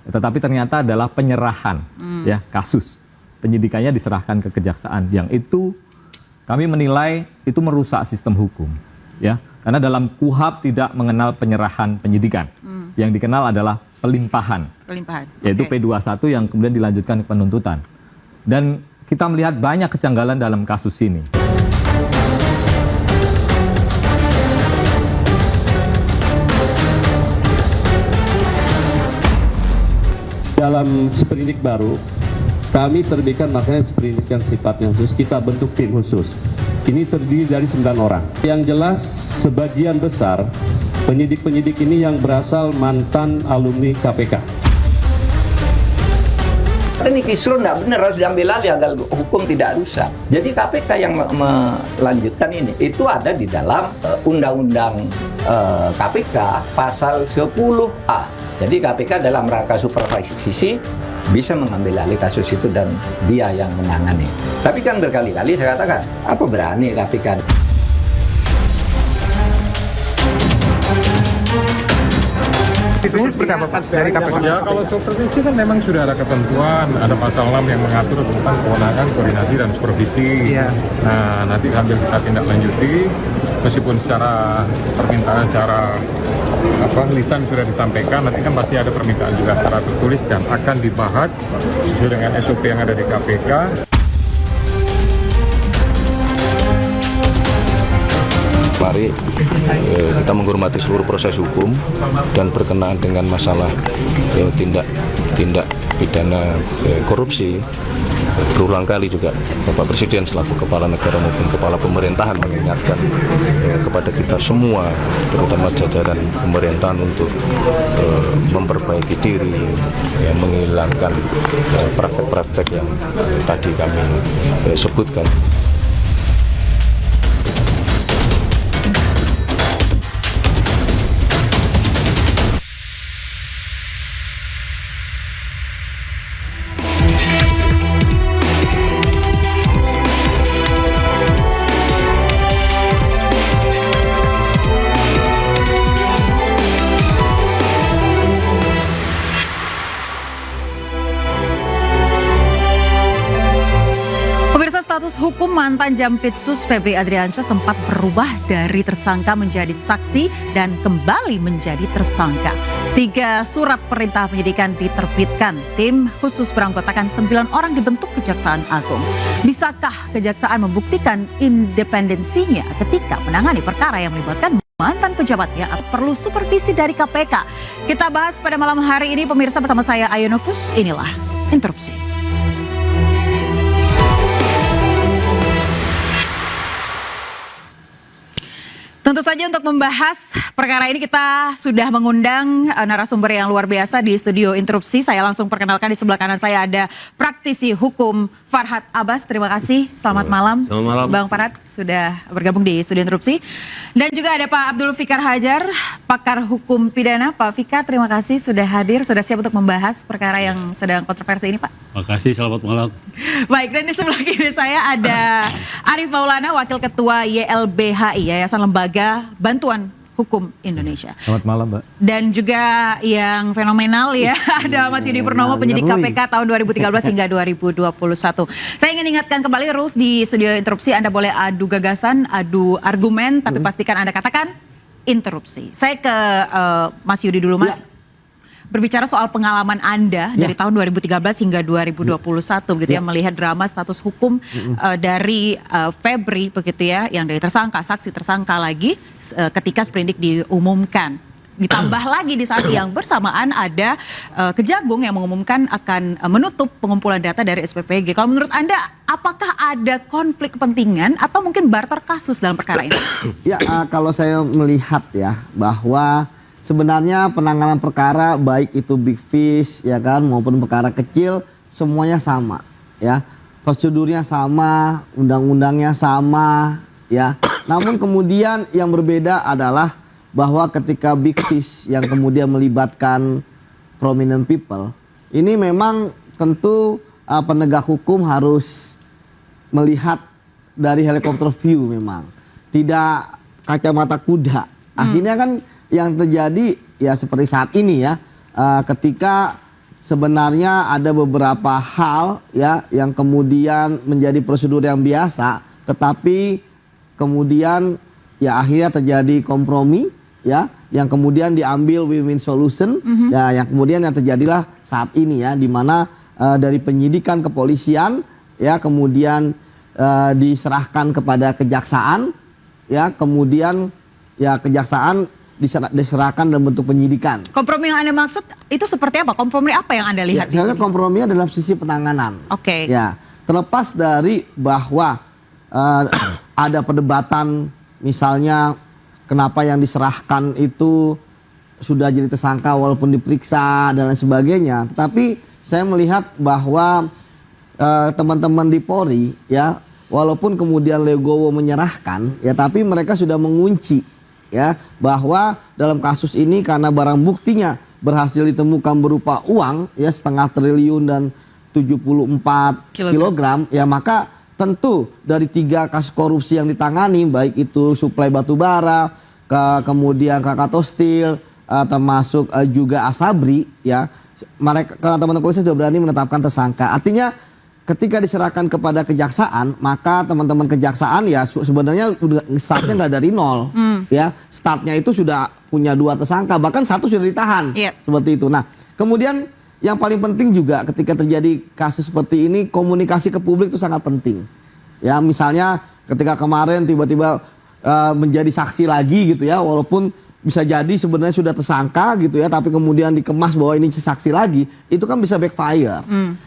tetapi ternyata adalah penyerahan ya kasus. Penyidikannya diserahkan ke kejaksaan, yang itu kami menilai itu merusak sistem hukum ya. Karena dalam KUHP tidak mengenal penyerahan penyidikan. Yang dikenal adalah pelimpahan. Yaitu P21 yang kemudian dilanjutkan ke penuntutan. Dan kita melihat banyak kejanggalan dalam kasus ini. Dalam sprindik baru, kami terbitkan makanya sprindik yang sifatnya khusus, kita bentuk tim khusus. Ini terdiri dari 9 orang. Yang jelas, sebagian besar penyidik-penyidik ini yang berasal mantan alumni KPK. Ini kisru tidak benar, harus diambil alih agar hukum tidak rusak. Jadi KPK yang melanjutkan ini, itu ada di dalam Undang-Undang KPK pasal 10A. Jadi KPK dalam rangka supervisi bisa mengambil alih kasus itu dan dia yang menangani. Tapi kan berkali-kali saya katakan, apa berani KPK? Ini seperti apa Pak dari KPK? Ya kalau supervisi kan memang sudah ada ketentuan, ada pasal 6 yang mengatur tentang kewenangan koordinasi dan supervisi. Iya. Nah nanti sambil kita tindak lanjuti, meskipun secara permintaan secara lisan sudah disampaikan, nanti kan pasti ada permintaan juga secara tertulis dan akan dibahas sesuai dengan SOP yang ada di KPK. Mari kita menghormati seluruh proses hukum dan berkenaan dengan masalah tindak pidana korupsi. Berulang kali juga Bapak Presiden selaku Kepala Negara maupun Kepala Pemerintahan mengingatkan kepada kita semua, terutama jajaran pemerintahan, untuk memperbaiki diri, menghilangkan praktek-praktek yang tadi kami sebutkan. Status hukum mantan Jampitsus Febri Adriansyah sempat berubah dari tersangka menjadi saksi dan kembali menjadi tersangka. 3 surat perintah penyidikan diterbitkan. Tim khusus beranggotakan 9 orang dibentuk Kejaksaan Agung. Bisakah Kejaksaan membuktikan independensinya ketika menangani perkara yang melibatkan mantan pejabatnya, atau perlu supervisi dari KPK? Kita bahas pada malam hari ini pemirsa bersama saya Ayu Nufus. Inilah Interupsi. Tentu saja untuk membahas perkara ini kita sudah mengundang narasumber yang luar biasa di studio Interupsi. Saya langsung perkenalkan, di sebelah kanan saya ada praktisi hukum Farhad Abbas. Terima kasih, selamat malam. Selamat malam. Bang Farhad sudah bergabung di studio Interupsi. Dan juga ada Pak Abdul Fikar Hajar, pakar hukum pidana. Pak Fikar, terima kasih sudah hadir, sudah siap untuk membahas perkara yang sedang kontroversi ini, Pak. Terima kasih, selamat malam. Baik, dan di sebelah kiri saya ada Arief Maulana, Wakil Ketua YLBHI, Yayasan Lembaga Bantuan Hukum Indonesia. Selamat malam, Mbak. Dan juga yang fenomenal ya, ada Mas Yudi Purnomo, penyidik KPK tahun 2013 hingga 2021. Saya ingin ingatkan kembali rules di studio Interupsi, Anda boleh adu gagasan, adu argumen, tapi pastikan Anda katakan interupsi. Saya ke Mas Yudi dulu, Mas. Berbicara soal pengalaman Anda dari tahun 2013 hingga 2021 begitu ya, melihat drama status hukum dari Febri begitu ya, yang dari tersangka, saksi, tersangka lagi ketika sprindik diumumkan. Ditambah lagi di saat yang bersamaan ada Kejagung yang mengumumkan akan menutup pengumpulan data dari SPPG. Kalau menurut Anda, apakah ada konflik kepentingan atau mungkin barter kasus dalam perkara ini? Ya, kalau saya melihat ya, bahwa sebenarnya penanganan perkara baik itu big fish ya kan maupun perkara kecil semuanya sama ya. Prosedurnya sama, undang-undangnya sama ya. Namun kemudian yang berbeda adalah bahwa ketika big fish yang kemudian melibatkan prominent people, ini memang tentu penegak hukum harus melihat dari helikopter view, memang tidak kacamata kuda. Akhirnya kan yang terjadi ya seperti saat ini ya, ketika sebenarnya ada beberapa hal ya yang kemudian menjadi prosedur yang biasa, tetapi kemudian ya akhirnya terjadi kompromi ya, yang kemudian diambil win-win solution ya, yang kemudian yang terjadilah saat ini ya, di mana dari penyidikan kepolisian ya kemudian diserahkan kepada kejaksaan ya, kemudian ya kejaksaan diserahkan dalam bentuk penyidikan. Kompromi yang Anda maksud itu seperti apa? Kompromi apa yang Anda lihat di Ya, sini? komprominya dalam sisi penanganan. Oke. Ya, terlepas dari bahwa ada perdebatan, misalnya kenapa yang diserahkan itu sudah jadi tersangka walaupun diperiksa dan lain sebagainya. Tetapi saya melihat bahwa teman-teman di Polri ya, walaupun kemudian Legowo menyerahkan ya, tapi mereka sudah mengunci ya bahwa dalam kasus ini karena barang buktinya berhasil ditemukan berupa uang ya 0,5 triliun dan 74 kilogram ya, maka tentu dari 3 kasus korupsi yang ditangani, baik itu suplai batu bara, kemudian Krakatau Steel, termasuk juga Asabri ya, mereka teman-teman polisi sudah berani menetapkan tersangka. Artinya ketika diserahkan kepada kejaksaan, maka teman-teman kejaksaan ya sebenarnya startnya nggak dari nol ya, startnya itu sudah punya 2 tersangka, bahkan 1 sudah ditahan seperti itu. Nah kemudian yang paling penting juga ketika terjadi kasus seperti ini, komunikasi ke publik itu sangat penting ya. Misalnya ketika kemarin tiba-tiba menjadi saksi lagi gitu ya, walaupun bisa jadi sebenarnya sudah tersangka gitu ya, tapi kemudian dikemas bahwa ini saksi lagi, itu kan bisa backfire.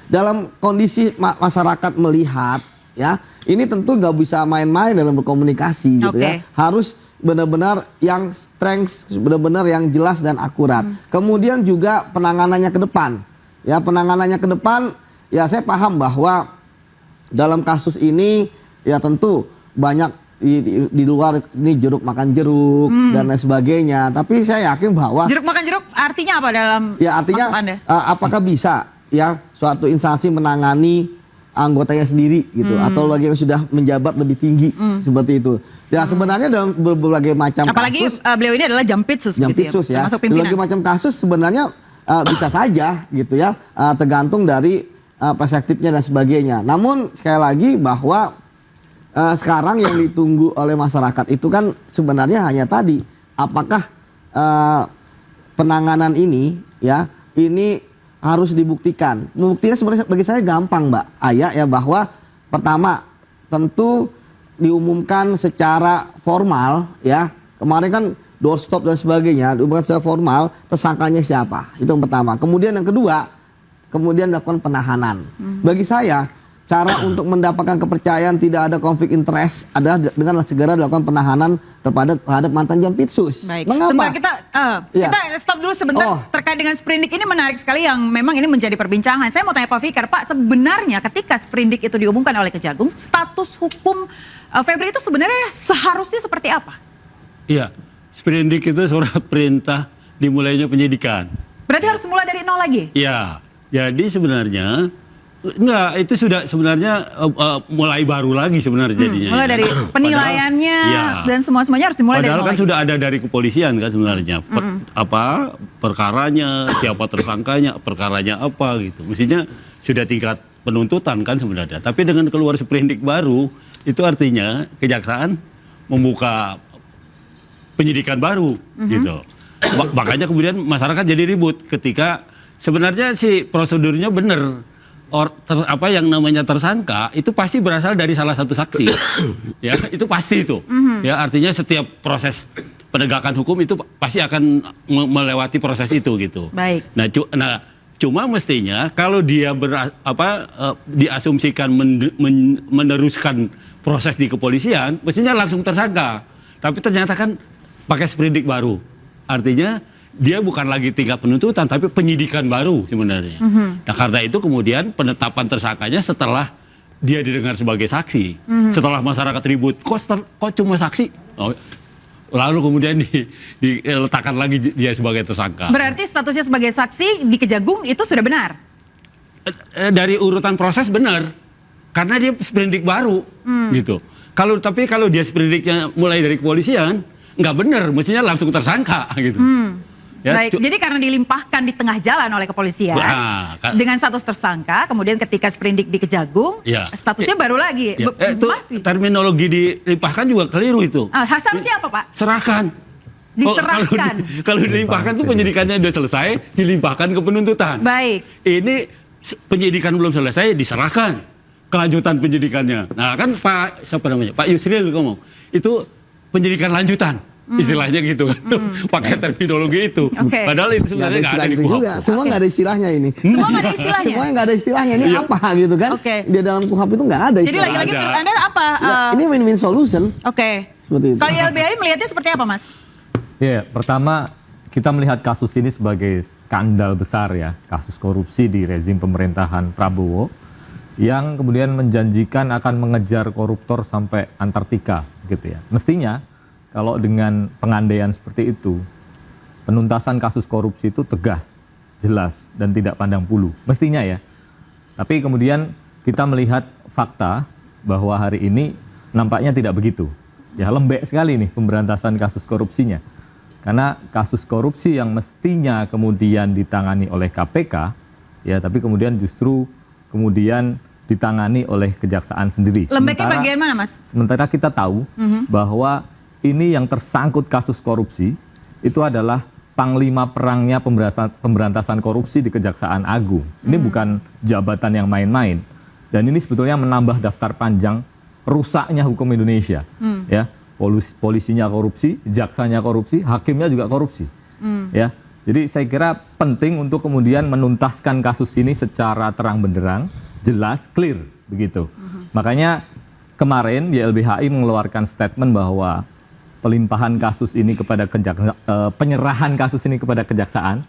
Dalam kondisi masyarakat melihat ya, ini tentu nggak bisa main-main dalam berkomunikasi gitu ya, harus benar-benar yang strength, benar-benar yang jelas dan akurat. Kemudian juga penanganannya ke depan ya, penanganannya ke depan ya, saya paham bahwa dalam kasus ini ya tentu banyak di luar ini jeruk makan jeruk dan lain sebagainya, tapi saya yakin bahwa jeruk makan jeruk artinya apa dalam ya, artinya apakah bisa ya suatu instansi menangani anggotanya sendiri gitu, atau lagi yang sudah menjabat lebih tinggi seperti itu ya. Sebenarnya dalam berbagai macam apalagi kasus, beliau ini adalah jampitsus ya, termasuk berbagai macam kasus sebenarnya bisa saja gitu ya, tergantung dari perspektifnya dan sebagainya. Namun sekali lagi bahwa sekarang yang ditunggu oleh masyarakat itu kan sebenarnya hanya tadi, apakah penanganan ini ya, ini harus dibuktikan. Buktinya sebenarnya bagi saya gampang Mbak Aya ya, bahwa pertama tentu diumumkan secara formal ya, kemarin kan doorstop dan sebagainya, diumumkan secara formal tersangkanya siapa, itu yang pertama. Kemudian yang kedua, kemudian dilakukan penahanan. Bagi saya cara untuk mendapatkan kepercayaan tidak ada konflik interest adalah dengan segera dilakukan penahanan terhadap mantan Jampitsus. Baik. Mengapa? Sebentar kita stop dulu sebentar terkait dengan sprindik ini, menarik sekali yang memang ini menjadi perbincangan. Saya mau tanya Pak Fikar, Pak, sebenarnya ketika sprindik itu diumumkan oleh Kejagung, status hukum Febri itu sebenarnya seharusnya seperti apa? Iya, sprindik itu surat perintah dimulainya penyidikan. Berarti harus mulai dari nol lagi? Iya, jadi sebenarnya enggak, itu sudah sebenarnya mulai baru lagi sebenarnya jadinya. Mulai dari penilaiannya dan semuanya harus dimulai dari nol. Padahal kan lagi. sudah ada dari kepolisian kan sebenarnya. Perkaranya, siapa tersangkanya, perkaranya apa gitu. Mestinya sudah tingkat penuntutan kan sebenarnya. Tapi dengan keluar sprindik baru, itu artinya kejaksaan membuka penyidikan baru gitu. Makanya kemudian masyarakat jadi ribut ketika sebenarnya sih prosedurnya benar. Apa yang namanya tersangka itu pasti berasal dari salah satu saksi. Ya, itu pasti itu. Ya, artinya setiap proses penegakan hukum itu pasti akan melewati proses itu gitu. Baik. Nah, cuma mestinya kalau dia diasumsikan meneruskan proses di kepolisian, mestinya langsung tersangka. Tapi ternyata kan pakai sprindik baru. Artinya dia bukan lagi tingkat penuntutan, tapi penyidikan baru sebenarnya. Nah, karena itu kemudian penetapan tersangkanya setelah dia didengar sebagai saksi. Setelah masyarakat ribut, kok cuma saksi? Lalu kemudian diletakkan lagi dia sebagai tersangka. Berarti statusnya sebagai saksi di Kejagung itu sudah benar? Dari urutan proses benar, karena dia sprindik baru, gitu. Tapi kalau dia sprindiknya mulai dari kepolisian, nggak benar, mestinya langsung tersangka, gitu. Baik, jadi karena dilimpahkan di tengah jalan oleh kepolisian dengan status tersangka, kemudian ketika sprindik di Kejagung, statusnya baru lagi. Itu Masih. terminologi dilimpahkan juga keliru itu. Hasilnya apa, Pak? Serahkan. Diserahkan. Kalau dilimpahkan itu penyidikannya sudah selesai, dilimpahkan ke penuntutan. Baik. Ini penyidikan belum selesai, diserahkan kelanjutan penyidikannya. Nah kan siapa namanya? Pak Yusril ngomong itu penyidikan lanjutan. Istilahnya gitu kan, pakai terminologi itu. Padahal itu sebenarnya nggak ada di KUHP. Semua nggak ada istilahnya ini. Semua nggak ada istilahnya. Semuanya nggak ada istilahnya. Ini apa gitu kan? Di dalam KUHP itu nggak ada. Jadi lagi-lagi menurut Anda apa? Ini win-win solution. Seperti itu. Kalau YLBHI melihatnya seperti apa, Mas? Ya, pertama kita melihat kasus ini sebagai skandal besar ya, kasus korupsi di rezim pemerintahan Prabowo yang kemudian menjanjikan akan mengejar koruptor sampai Antartika, gitu ya. Mestinya kalau dengan pengandaian seperti itu, penuntasan kasus korupsi itu tegas, jelas, dan tidak pandang bulu. Mestinya ya. Tapi kemudian kita melihat fakta bahwa hari ini nampaknya tidak begitu. Ya, lembek sekali nih pemberantasan kasus korupsinya. Karena kasus korupsi yang mestinya kemudian ditangani oleh KPK, ya, tapi kemudian justru kemudian ditangani oleh kejaksaan sendiri. Lembeknya bagian mana, Mas? Sementara kita tahu bahwa ini yang tersangkut kasus korupsi itu adalah panglima perangnya pemberantasan korupsi di Kejaksaan Agung. Ini bukan jabatan yang main-main. Dan ini sebetulnya menambah daftar panjang rusaknya hukum Indonesia. Ya, polisinya korupsi, jaksanya korupsi, hakimnya juga korupsi. Ya, jadi saya kira penting untuk kemudian menuntaskan kasus ini secara terang benderang, jelas, clear begitu. Makanya kemarin YLBHI mengeluarkan statement bahwa pelimpahan kasus ini kepada penyerahan kasus ini kepada kejaksaan,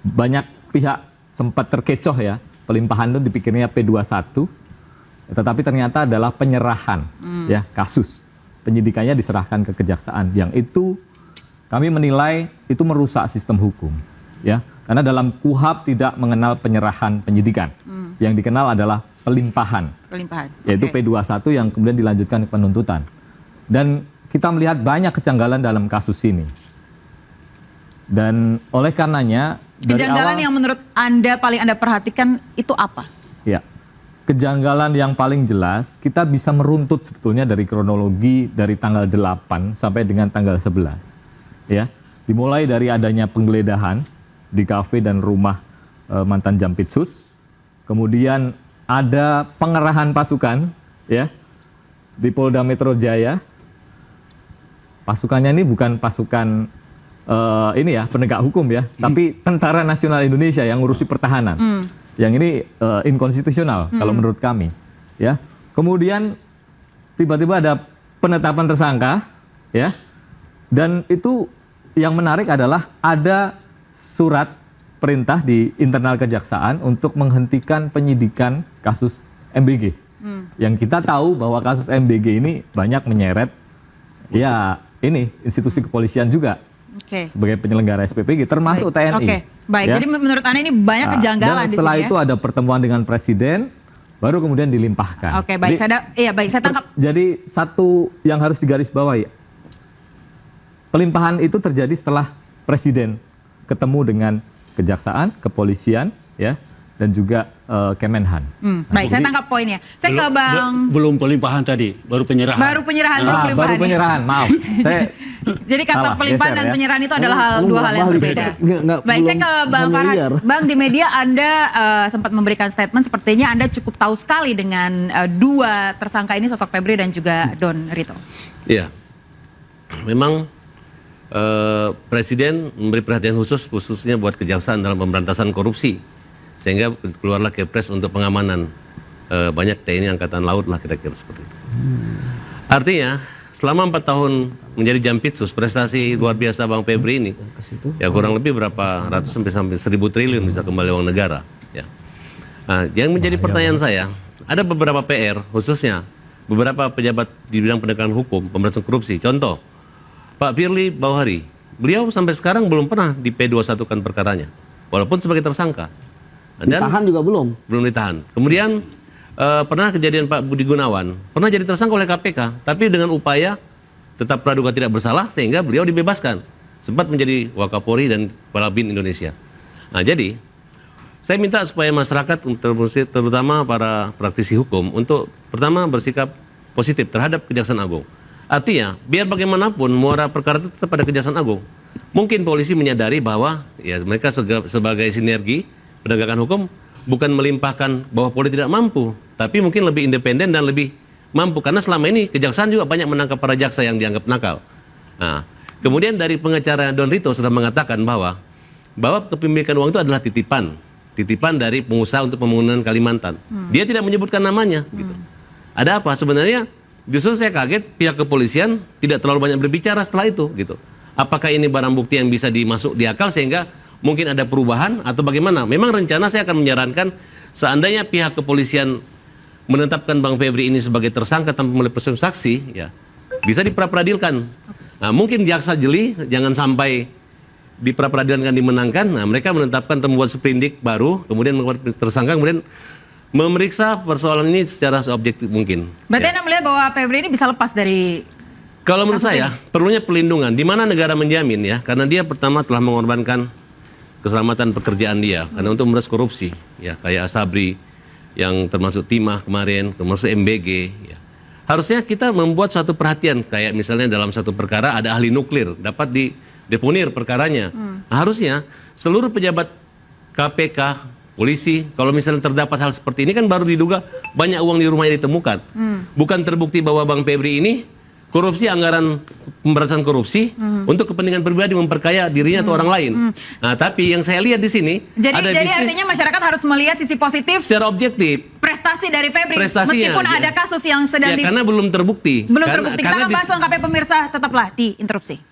banyak pihak sempat terkecoh ya, pelimpahan itu dipikirnya P21, tetapi ternyata adalah penyerahan ya kasus, penyidikannya diserahkan ke kejaksaan, yang itu kami menilai itu merusak sistem hukum ya, karena dalam KUHP tidak mengenal penyerahan penyidikan, yang dikenal adalah pelimpahan. Yaitu P21 yang kemudian dilanjutkan ke penuntutan. Dan kita melihat banyak kejanggalan dalam kasus ini. Dan oleh karenanya kejanggalan yang menurut Anda paling Anda perhatikan itu apa? Ya, kejanggalan yang paling jelas kita bisa meruntut sebetulnya dari kronologi dari tanggal 8 sampai dengan tanggal 11. Ya, dimulai dari adanya penggeledahan di kafe dan rumah mantan Jampitsus. Kemudian ada pengerahan pasukan ya di Polda Metro Jaya. Pasukannya ini bukan pasukan ini ya penegak hukum ya, tapi Tentara Nasional Indonesia yang ngurusi pertahanan. Yang ini inkonstitusional kalau menurut kami. Ya, kemudian tiba-tiba ada penetapan tersangka, ya, dan itu yang menarik adalah ada surat perintah di internal kejaksaan untuk menghentikan penyidikan kasus MBG. Yang kita tahu bahwa kasus MBG ini banyak menyeret ya ini institusi kepolisian juga sebagai penyelenggara SPPG termasuk TNI. Baik. Ya. Jadi menurut Anda ini banyak kejanggalan dan di sini. Setelah itu ada pertemuan dengan presiden, baru kemudian dilimpahkan. Baik. Saya tangkap. Jadi satu yang harus digarisbawahi, pelimpahan itu terjadi setelah presiden ketemu dengan kejaksaan, kepolisian, ya, dan juga Kemenhan. Baik, saya tangkap poinnya. Saya ke Bang. Belum pelimpahan tadi, baru penyerahan. Baru penyerahan. Maaf. Jadi kata pelimpahan dan penyerahan itu adalah dua hal yang berbeda. Baik, saya ke Bang Farhan. Bang, di media Anda sempat memberikan statement sepertinya Anda cukup tahu sekali dengan dua tersangka ini, sosok Febri dan juga Don Rito. Iya, memang Presiden memberi perhatian khususnya buat kejaksaan dalam pemberantasan korupsi. Sehingga keluarlah Kepres untuk pengamanan banyak TNI Angkatan Laut lah kira-kira seperti itu. Artinya selama 4 tahun menjadi Jampitsus, prestasi luar biasa Bang Febri ini ya kurang lebih berapa ratus sampai 1.000 triliun bisa kembali uang negara ya. Nah, yang menjadi pertanyaan saya, ada beberapa PR khususnya beberapa pejabat di bidang penegakan hukum, pemberantasan korupsi. Contoh, Pak Firly Bahuri, beliau sampai sekarang belum pernah di P21 kan perkaranya, walaupun sebagai tersangka. Dan ditahan juga belum ditahan. Kemudian pernah kejadian Pak Budi Gunawan, pernah jadi tersangka oleh KPK, tapi dengan upaya tetap praduga tidak bersalah sehingga beliau dibebaskan. sempat menjadi Wakapolri dan Kepala BIN Indonesia. Nah, jadi saya minta supaya masyarakat, terutama para praktisi hukum, untuk pertama bersikap positif terhadap Kejaksaan Agung. Artinya, biar bagaimanapun muara perkara itu tetap pada Kejaksaan Agung. Mungkin polisi menyadari bahwa ya mereka sebagai sinergi penegakan hukum bukan melimpahkan bahwa polisi tidak mampu, tapi mungkin lebih independen dan lebih mampu, karena selama ini kejaksaan juga banyak menangkap para jaksa yang dianggap nakal. Nah, kemudian dari pengacara Don Rito sudah mengatakan bahwa kepemilikan uang itu adalah titipan dari pengusaha untuk pembangunan Kalimantan. Dia tidak menyebutkan namanya. Gitu. Ada apa? Sebenarnya justru saya kaget pihak kepolisian tidak terlalu banyak berbicara setelah itu. Gitu. Apakah ini barang bukti yang bisa dimasuk di akal sehingga mungkin ada perubahan atau bagaimana? Memang rencana saya akan menyarankan seandainya pihak kepolisian menetapkan Bang Febri ini sebagai tersangka tanpa melibatkan saksi, ya bisa diperadilan. Nah, mungkin jaksa jeli jangan sampai diperadilan dimenangkan. Nah, mereka menetapkan membuat sprindik baru, kemudian membuat tersangka, kemudian memeriksa persoalan ini secara seobjektif mungkin. Berarti Ya. Anda melihat bahwa Febri ini bisa lepas dari... Kalau menurut saya perlunya pelindungan. Di mana negara menjamin ya? Karena dia pertama telah mengorbankan keselamatan pekerjaan dia karena untuk memberantas korupsi, ya kayak Asabri yang termasuk Timah kemarin, termasuk MBG. Ya. Harusnya kita membuat suatu perhatian kayak misalnya dalam satu perkara ada ahli nuklir dapat dideponir perkaranya. Nah, harusnya seluruh pejabat KPK, polisi, kalau misalnya terdapat hal seperti ini kan baru diduga banyak uang di rumahnya ditemukan. Bukan terbukti bahwa Bang Febri ini korupsi anggaran pemberantasan korupsi untuk kepentingan pribadi memperkaya dirinya atau orang lain. Nah, tapi yang saya lihat di sini Jadi artinya masyarakat harus melihat sisi positif secara objektif prestasi dari Febri prestasinya, meskipun ada kasus yang sedang karena belum terbukti. belum terbukti. Kita karena akan bahas lengkapnya pemirsa, tetaplah di Interupsi.